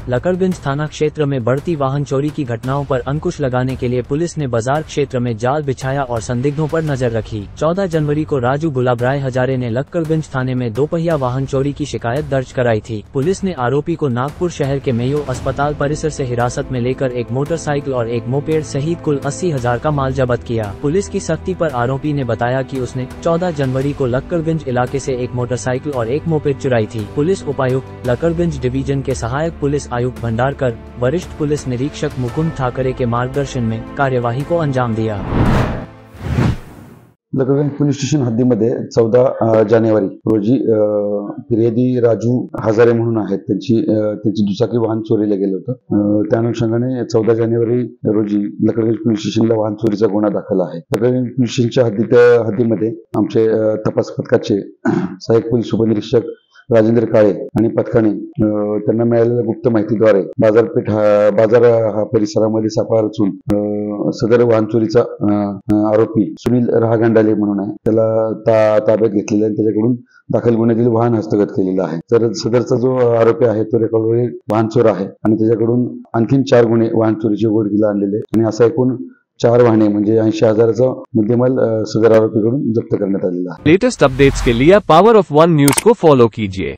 लकड़गंज थाना क्षेत्र में बढ़ती वाहन चोरी की घटनाओं पर अंकुश लगाने के लिए पुलिस ने बाजार क्षेत्र में जाल बिछाया और संदिग्धों पर नजर रखी। 14 जनवरी को राजू गुलाबराय हजारे ने लकड़गंज थाने में दोपहिया वाहन चोरी की शिकायत दर्ज कराई थी। पुलिस ने आरोपी को नागपुर शहर के मेयो अस्पताल परिसर से हिरासत में लेकर एक मोटरसाइकिल और एक मोपेड सहित कुल 80,000 का माल जब्त किया। पुलिस की सख्ती पर आरोपी ने बताया कि उसने 14 जनवरी को लकड़गंज इलाके से एक मोटरसाइकिल और एक मोपेड चुराई थी। पुलिस उपायुक्त लकड़गंज डिवीजन के सहायक पुलिस आयुक्त भंडारकर, वरिष्ठ पुलिस निरीक्षक मुकुंद ठाकरे के मार्गदर्शन में कार्यवाही को अंजाम दिया। लकड़गंज पोलीस स्टेशन हद्दीमध्ये 14 जानेवारी रोजी फिर्यादी राजू हजारे म्हणून आहेत, त्यांची दुचाकी वाहन चोरीला गेलं होतं। त्या अनुषंगाने 14 जानेवारी रोजी लकड़गंज पोलीस स्टेशनला वाहन चोरीचा गुन्हा दाखल आहे। लकड़गंज पोलीस स्टेशनच्या हद्दीमध्ये आमचे तपास पथकाचे सहाय्यक पोलीस उपनिरीक्षक राजेंद्र काळे आणि पथकाने त्यांना मिळालेल्या गुप्त माहितीद्वारे बाजार परिसरामध्ये सापळा रचून सदर वाहन चोरीचा आरोपी सुनील राहगंडाले म्हणून आहे त्याला ताब्यात घेतलेला आहे। त्याच्याकडून दाखल गुन्ह्यातील वाहन हस्तगत केलेलं आहे। तर सदरचा जो आरोपी आहे तो रेकॉर्डवरील वाहन चोर आहे आणि त्याच्याकडून आणखीन 4 गुन्हे वाहन चोरीचे उघडकीला आणलेले आणि असा एकूण 4 वाहने म्हणजे 80,000चा मुद्देमाल सदर आरोपीकडून जप्त करण्यात आलेला आहे। लेटेस्ट अपडेट्स के लिए पावर ऑफ वन न्यूज को फॉलो कीजिए।